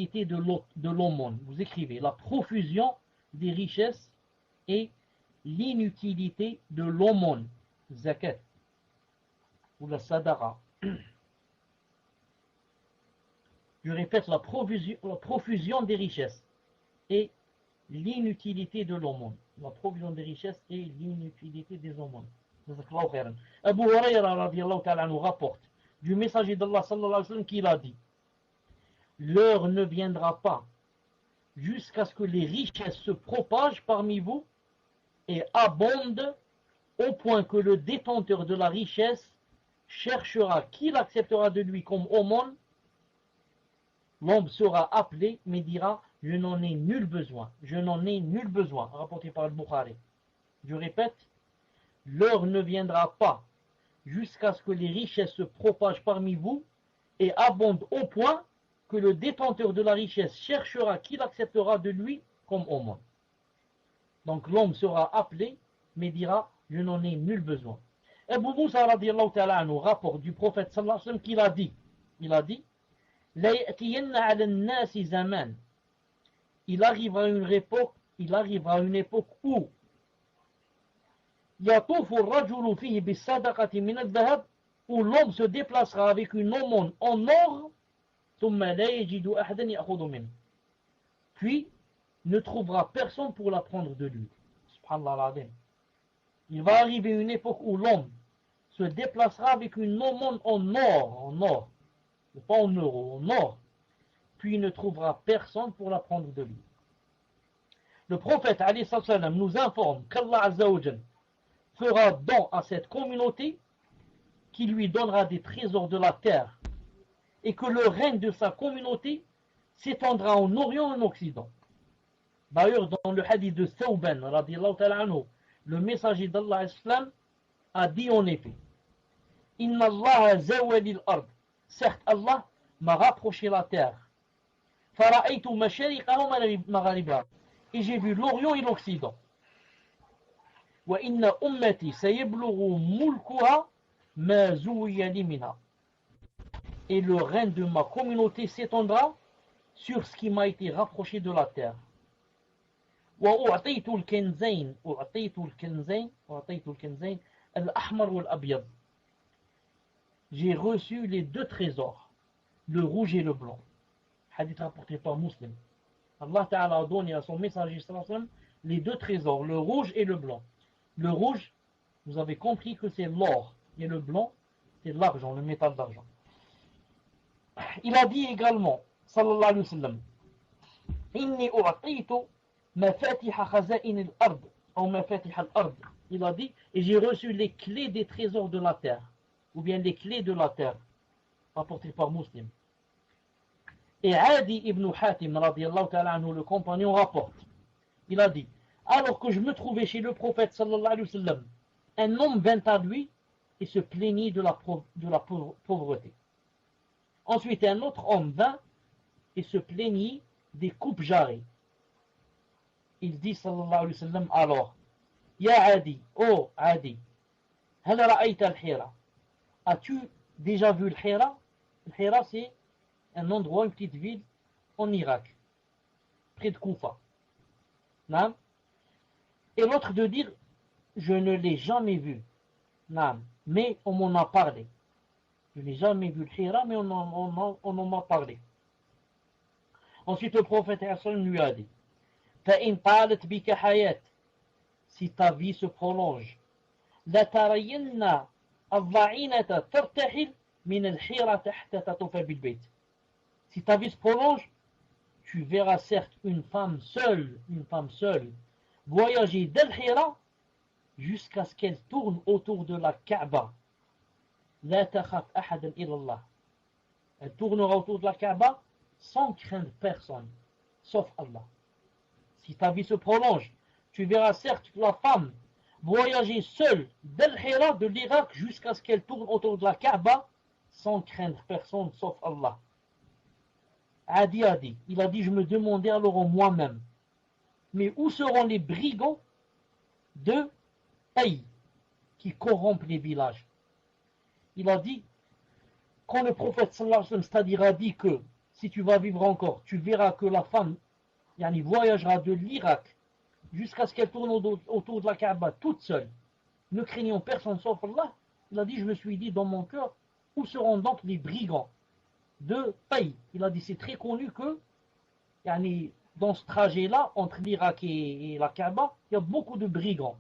de l'aumône. Vous écrivez la profusion des richesses et l'inutilité de l'aumône, zakat ou la sadaqa. Je répète, la profusion des richesses et l'inutilité de l'aumône. La profusion des richesses et l'inutilité des aumônes. Abu Hurayra radiallahu ta'ala nous rapporte du messager d'Allah sallallahu alayhi wa sallam qu'il a dit: l'heure ne viendra pas jusqu'à ce que les richesses se propagent parmi vous et abondent au point que le détenteur de la richesse cherchera qui l'acceptera de lui comme aumône. L'homme sera appelé mais dira: je n'en ai nul besoin, je n'en ai nul besoin, rapporté par le Bukhari. Je répète, l'heure ne viendra pas jusqu'à ce que les richesses se propagent parmi vous et abondent au point que le détenteur de la richesse cherchera qui l'acceptera de lui comme aumône. Donc l'homme sera appelé mais dira: je n'en ai nul besoin. Abu Moussa radiallahu ta'ala anhu rapporte du prophète sallallahu alayhi wa sallam qu'il a dit, La ya'tiyanna 'ala an-nasi zaman. Il arrivera une époque où yatufu ar-rajulu fihi bis-sadaqati min adh-dhahab, où l'homme se déplacera avec une aumône en or, thumma la yajidu ahadan ya'khudhu minhu, puis ne trouvera personne pour la prendre de lui. Subhanallah al-azim. Il va arriver une époque où l'homme se déplacera avec une aumône en or, pas en euros, en or, puis il ne trouvera personne pour la prendre de lui. Le prophète alayhi salam nous informe qu'Allah azza wa jal fera don à cette communauté qui lui donnera des trésors de la terre et que le règne de sa communauté s'étendra en Orient et en Occident. D'ailleurs, dans le hadith de Thawban radiyallahu ta'ala anhu, le messager d'Allah islam a dit en effet: Inna Allah zawali al-ard. Certes, Allah m'a rapproché la terre. Fara'aytu mashariqaha wa magharibaha. Et j'ai vu l'Orient et l'Occident. Wa inna ummati sayablughu mulkuha ma zuwiya li minha. Et le règne de ma communauté s'étendra sur ce qui m'a été rapproché de la terre. Wa u'taytu al-kanzayn al-ahmar wal-abyad. J'ai reçu les deux trésors, le rouge et le blanc. Hadith rapporté par Muslim. Allah Ta'ala a donné à son messager les deux trésors, le rouge et le blanc. Le rouge, vous avez compris que c'est l'or, et le blanc, c'est l'argent, le métal d'argent. Il a dit également, sallallahu alayhi wa sallam, Inni u'atitu mafatiha khaza'in al-ard, ou mafatiha al-ard. Il a dit, et j'ai reçu les clés des trésors de la terre, ou bien les clés de la terre, rapporté par Muslim. Et Adi ibn Hatim, radiyallahu ta'ala anhu, le compagnon, rapporte. Il a dit: alors que je me trouvais chez le prophète, sallallahu alayhi wa sallam, un homme vint à lui et se plaignit de la pauvreté. Ensuite, un autre homme vint et se plaignit des coupes jarrées. Il dit, sallallahu alayhi wa sallam, alors: Ya Adi, oh Adi, hal ra'ayta al-Hira? As-tu déjà vu le Hira? Le Hira, c'est un endroit, une petite ville en Irak, près de Koufa. Naam. Et l'autre de dire: je ne l'ai jamais vu. Naam. Mais on m'en a parlé. Je n'ai jamais vu le Hira, mais on en m'a parlé. Ensuite, le prophète lui a dit: فَإِنْ طَالَتْ بِكَ حَيَاتٍ, si ta vie se prolonge, لَتَرَيَنَّ الضَّعِينَةَ تَرْتَحِلْ مِنَ الْحِيرَةِ حَتَّى تَطُوفَ بِالْبَيْتِ. Si ta vie se prolonge, tu verras certes une femme seule, voyager d'Al-Hira jusqu'à ce qu'elle tourne autour de la Kaaba. La takhaf ahadan illallah. Elle tournera autour de la Kaaba sans craindre personne, sauf Allah. Si ta vie se prolonge, tu verras certes la femme voyager seule d'Al-Hira, de l'Irak, jusqu'à ce qu'elle tourne autour de la Kaaba sans craindre personne, sauf Allah. Adi a dit, il a dit: je me demandais alors en moi-même, mais où seront les brigands de Taï qui corrompent les villages? Il a dit, quand le prophète sallallahu alayhi wa sallam, c'est-à-dire a dit que si tu vas vivre encore, tu verras que la femme voyagera de l'Irak jusqu'à ce qu'elle tourne autour de la Kaaba toute seule, ne craignant personne sauf Allah. Il a dit, je me suis dit dans mon cœur, où seront donc les brigands de Taï? Il a dit, c'est très connu que dans ce trajet-là, entre l'Irak et la Kaaba, il y a beaucoup de brigands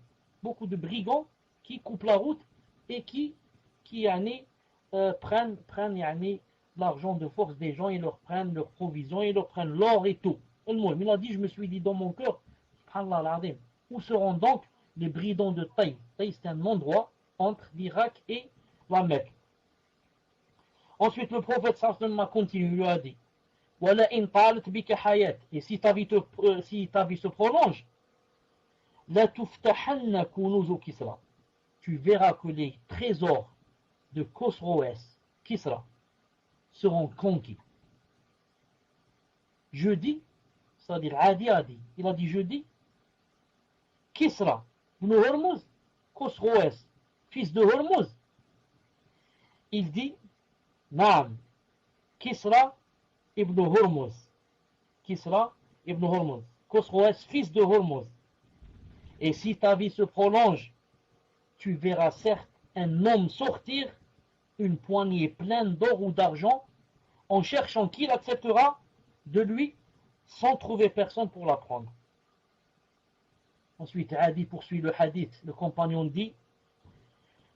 qui coupent la route et qui prennent l'argent de force des gens et leur prennent leurs provisions et leur prennent l'or et tout. Il a dit, je me suis dit dans mon cœur, où seront donc les brigands de Taï? Taï, c'est un endroit entre l'Irak et la Mecque. Ensuite, le prophète sallallahu a continué, il lui a dit, et si ta vie se prolonge, tu verras que les trésors de Khosroès, Kisra, seront conquis. Jeudi, c'est-à-dire Adi a dit, il a dit jeudi, Kisra, ibn Hormuz, Khosroès, fils de Hormuz, il dit, Naam, Kisra ibn Hormuz, Khosroès, fils de Hormuz. Et si ta vie se prolonge, tu verras certes un homme sortir une poignée pleine d'or ou d'argent en cherchant qui l'acceptera de lui sans trouver personne pour la prendre. Ensuite, Adi poursuit le hadith. Le compagnon dit,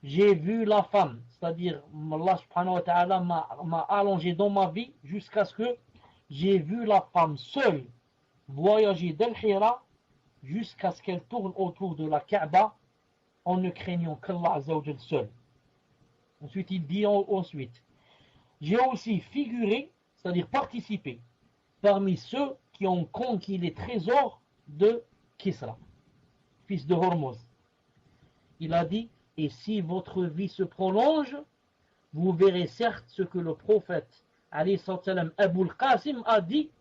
j'ai vu la femme, c'est-à-dire Allah subhanahu wa ta'ala m'a allongé dans ma vie jusqu'à ce que j'ai vu la femme seule voyager d'Al-Hira jusqu'à ce qu'elle tourne autour de la Kaaba en ne craignant qu'Allah Azza wa Jal seul. Ensuite, il dit j'ai aussi figuré, c'est-à-dire participé, parmi ceux qui ont conquis les trésors de Kisra, fils de Hormuz. Il a dit, et si votre vie se prolonge, vous verrez certes ce que le prophète Abu al-Qasim a dit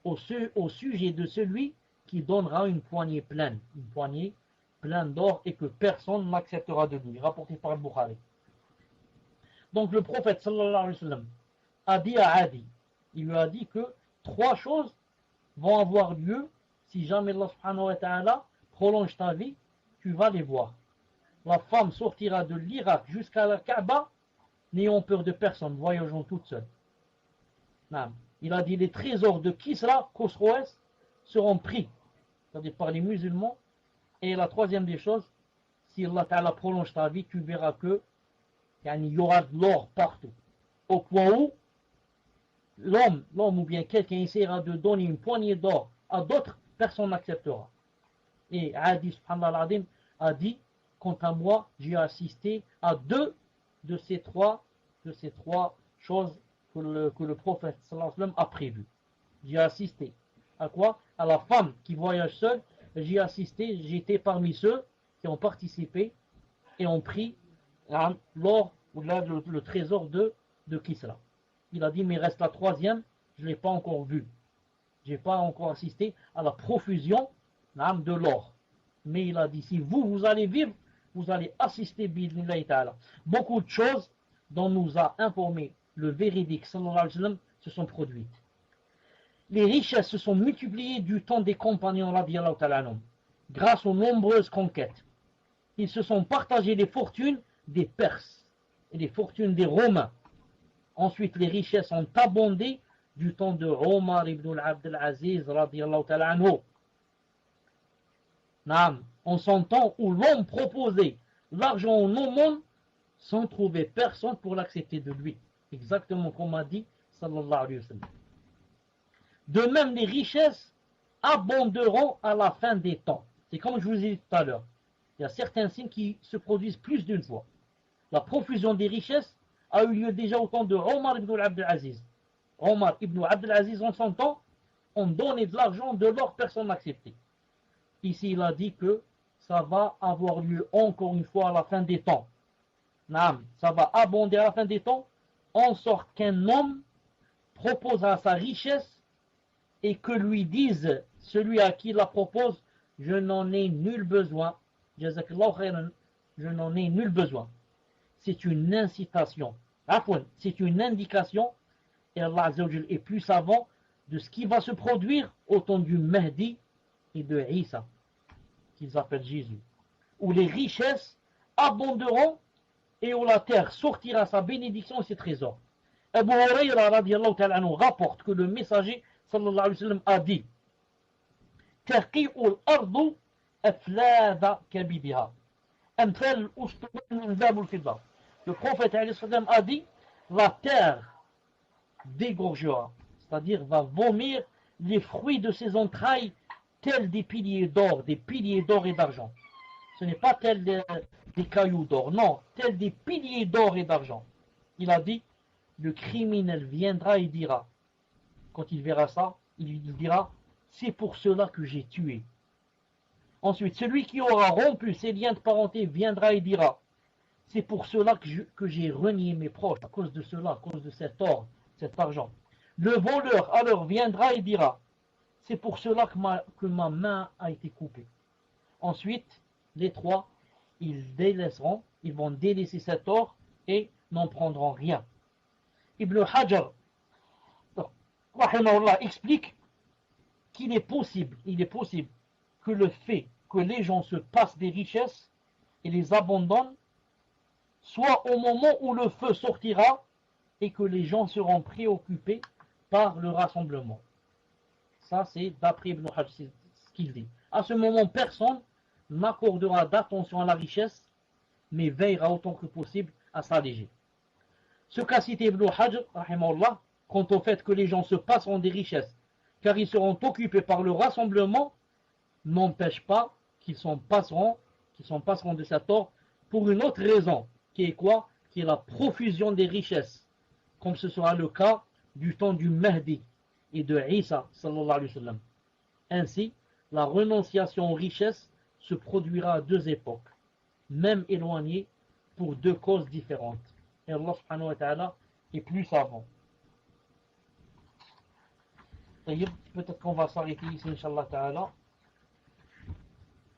au sujet de celui qui donnera une poignée pleine d'or et que personne n'acceptera de lui, rapporté par Al-Bukhari. Donc le prophète sallallahu alayhi wa sallam a dit à Adi, il lui a dit que 3 choses vont avoir lieu si jamais Allah subhanahu wa ta'ala prolonge ta vie, tu vas les voir. La femme sortira de l'Irak jusqu'à la Kaaba, n'ayant peur de personne, voyageant toute seule. Il a dit les trésors de Kisra, Khosroès, seront pris, c'est-à-dire par les musulmans. Et la troisième des choses, si Allah Ta'ala prolonge ta vie, tu verras que il y aura de l'or partout. Au point où l'homme ou bien quelqu'un essaiera de donner une poignée d'or à d'autres, personne n'acceptera. Et Adi subhanallah a dit, quant à moi, j'ai assisté à 2 de ces trois choses que le prophète sallallahu alayhi wa sallam a prévues. J'ai assisté à quoi? À la femme qui voyage seule. J'ai assisté, j'étais parmi ceux qui ont participé et ont pris l'or ou le trésor de Kisra. Il a dit, mais reste la troisième, je ne l'ai pas encore vue. Je n'ai pas encore assisté à la profusion de l'or. Mais il a dit, si vous allez vivre, vous allez assister bi'idhnillahi ta'ala. Beaucoup de choses dont nous a informé le véridique sallallahu alayhi wa sallam se sont produites. Les richesses se sont multipliées du temps des compagnons radiyallahu ta'ala anhum, grâce aux nombreuses conquêtes. Ils se sont partagés les fortunes des Perses et les fortunes des Romains. Ensuite, les richesses ont abondé du temps de Omar ibn Abd al-Aziz radiyallahu ta'ala anhu. En son temps où l'homme proposait l'argent en aumône sans trouver personne pour l'accepter de lui. Exactement comme a dit sallallahu alayhi wa sallam. De même, les richesses abonderont à la fin des temps. C'est comme je vous ai dit tout à l'heure. Il y a certains signes qui se produisent plus d'une fois. La profusion des richesses a eu lieu déjà au temps de Omar ibn Abd al-Aziz. Omar ibn Abd al-Aziz en son temps, on donnait de l'argent, de l'or, personne n'acceptait. Ici, il a dit que ça va avoir lieu encore une fois à la fin des temps. Ça va abonder à la fin des temps, en sorte qu'un homme proposera sa richesse et que lui dise celui à qui il la propose, je n'en ai nul besoin. Jazakallahu khairan, je n'en ai nul besoin. C'est une incitation. C'est une indication Et Allah Azza wa Jal est plus savant de ce qui va se produire au temps du Mahdi et de Isa, qu'ils appellent Jésus, où les richesses abonderont et où la terre sortira sa bénédiction et ses trésors. Abu Huraira radiallahu ta'ala anhu rapporte que le messager sallallahu alayhi wa sallam a dit Taqi'ul ardu aflada kabidiha amthal al-ustan min dhab al-fidda. Le prophète alayhi salam a dit la terre dégorgera, c'est-à-dire va vomir les fruits de ses entrailles tels des piliers d'or et d'argent. Ce n'est pas tel des cailloux d'or, non, tel des piliers d'or et d'argent. Il a dit, le criminel viendra et dira, quand il verra ça, il dira, c'est pour cela que j'ai tué. Ensuite, celui qui aura rompu ses liens de parenté viendra et dira, c'est pour cela que j'ai renié mes proches, à cause de cela, à cause de cet or, cet argent. Le voleur alors viendra et dira, c'est pour cela que ma main a été coupée. Ensuite, les trois, ils vont délaisser cet or et n'en prendront rien. Ibn Hajar, rahimahullah, explique qu'il est possible que le fait que les gens se passent des richesses et les abandonnent, soit au moment où le feu sortira et que les gens seront préoccupés par le rassemblement. Ça, c'est d'après Ibn Hajar, ce qu'il dit. À ce moment, personne n'accordera d'attention à la richesse, mais veillera autant que possible à s'alléger. Ce qu'a cité Ibn Hajar, rahimahullah, quant au fait que les gens se passeront des richesses, car ils seront occupés par le rassemblement, n'empêche pas qu'ils s'en passeront de cet or pour une autre raison, qui est quoi? Qui est la profusion des richesses, comme ce sera le cas du temps du Mahdi et de Isa sallallahu alayhi wa sallam. Ainsi, la renonciation aux richesses se produira à deux époques, même éloignées, pour deux causes différentes. Et Allah subhanahu wa ta'ala est plus savant. Peut-être qu'on va s'arrêter ici, Inch'Allah ta'ala.